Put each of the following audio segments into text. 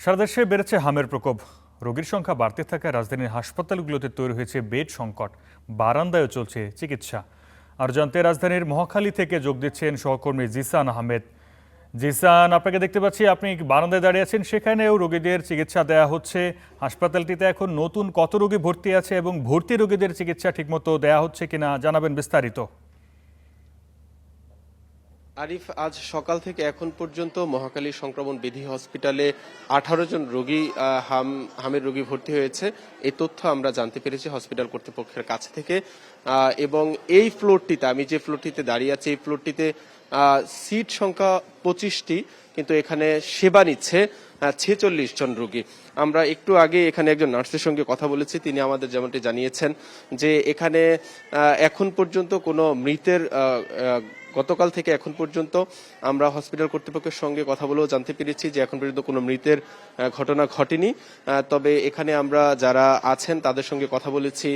সারা দেশে বেড়েছে হামের প্রকোপ। রোগীর সংখ্যা বাড়তে থাকায় রাজধানীর হাসপাতালগুলোতে তৈরি হয়েছে বেড সংকট, বারান্দায়ও চলছে চিকিৎসা। আর জানতে রাজধানীর মহাখালী থেকে যোগ দিচ্ছেন সহকর্মী জিসান আহমেদ। জিসান, আপনাকে দেখতে পাচ্ছি, আপনি বারান্দায় দাঁড়িয়ে আছেন, সেখানেও রোগীদের চিকিৎসা দেওয়া হচ্ছে। হাসপাতালটিতে এখন নতুন কত রোগী ভর্তি আছে এবং ভর্তি রোগীদের চিকিৎসা ঠিকমতো দেওয়া হচ্ছে কিনা জানাবেন বিস্তারিত। আরিফ, আজ সকাল থেকে এখন পর্যন্ত মহাখালী সংক্রমণ বিধি হসপিটালে 18 জন রোগী হামের রোগী ভর্তি হয়েছে। এই তথ্য আমরা জানতে পেরেছি হসপিটাল কর্তৃপক্ষের কাছ থেকে। এবং এই ফ্লোরটিতে, আমি যে ফ্লোরটিতে দাঁড়িয়ে আছি, এই ফ্লোরটিতে সিট সংখ্যা 25টি, কিন্তু এখানে সেবা নিচ্ছে 46 জন রোগী। আমরা একটু আগে এখানে একজন নার্সের সঙ্গে কথা বলেছি, তিনি আমাদের যেমনটি জানিয়েছেন যে এখানে এখন পর্যন্ত কোনো মৃতের গতকাল থেকে এখন পর্যন্ত আমরা হসপিটাল কর্তৃপক্ষের সঙ্গে কথা বলেও জানতে পেরেছি যে এখন পর্যন্ত কোনো মৃতের ঘটনা ঘটেনি। তবে এখানে আমরা যারা আছেন তাদের সঙ্গে কথা বলেছি,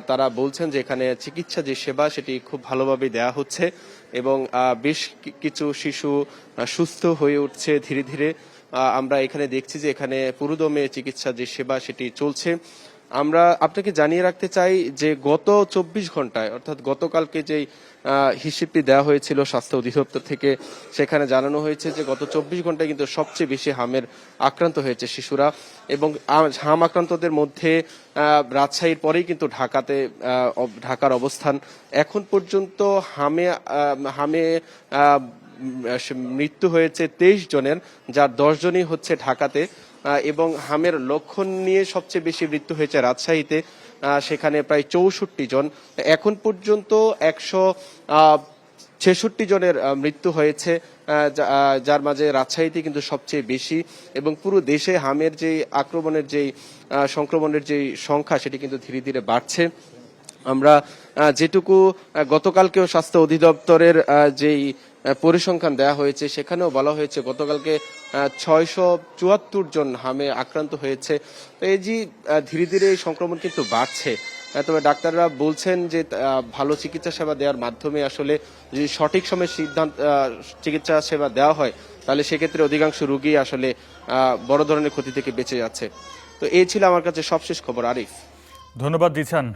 তারা বলছেন যে এখানে চিকিৎসা যে সেবা সেটি খুব ভালোভাবে দেয়া হচ্ছে এবং বেশ কিছু শিশু সুস্থ হয়ে উঠছে ধীরে ধীরে। আমরা এখানে দেখছি যে এখানে পুরোদমে চিকিৎসা যে সেবা সেটি চলছে। আমরা আপনাকে জানিয়ে রাখতে চাই যে গত 24 ঘন্টায়, অর্থাৎ গতকালকে যেই হিসেবটি দেওয়া হয়েছিল স্বাস্থ্য অধিদপ্তর থেকে, সেখানে জানানো হয়েছে যে গত 24 ঘন্টায় কিন্তু সবচেয়ে বেশি হামের আক্রান্ত হয়েছে শিশুরা। এবং হাম আক্রান্তদের মধ্যে রাজশাহীর পরেই কিন্তু ঢাকার অবস্থান। এখন পর্যন্ত হামে মৃত্যু হয়েছে 23 জনের, যার 10 জনই হচ্ছে ঢাকাতে। এবং হামের লক্ষণ নিয়ে সবচেয়ে বেশি মৃত্যু হয়েছে রাজশাহীতে, সেখানে প্রায় 64 জন। এখন পর্যন্ত 166 জনের মৃত্যু হয়েছে, যার মাঝে রাজশাহীতে কিন্তু সবচেয়ে বেশি। এবং পুরো দেশে হামের যে আক্রমণের যেই সংক্রমণের যেই সংখ্যা সেটি কিন্তু ধীরে ধীরে বাড়ছে। আমরা যেটুকু গতকালকেও স্বাস্থ্য অধিদপ্তরের যেই পরিসংখ্যান দেওয়া হয়েছে সেখানেও বলা হয়েছে গতকালকে 674 জন হামে আক্রান্ত হয়েছে। তো এই যে ধীরে ধীরে এই সংক্রমণ কিন্তু বাড়ছে। তবে ডাক্তাররা বলছেন যে ভালো চিকিৎসা সেবা দেওয়ার মাধ্যমে আসলে যদি সঠিক সময়ে চিকিৎসা সেবা দেওয়া হয় তাহলে সেক্ষেত্রে অধিকাংশ রোগী আসলে বড় ধরনের ক্ষতি থেকে বেঁচে যাচ্ছে। তো এই ছিল আমার কাছে সবশেষ খবর। আরিফ, ধন্যবাদ জিসান।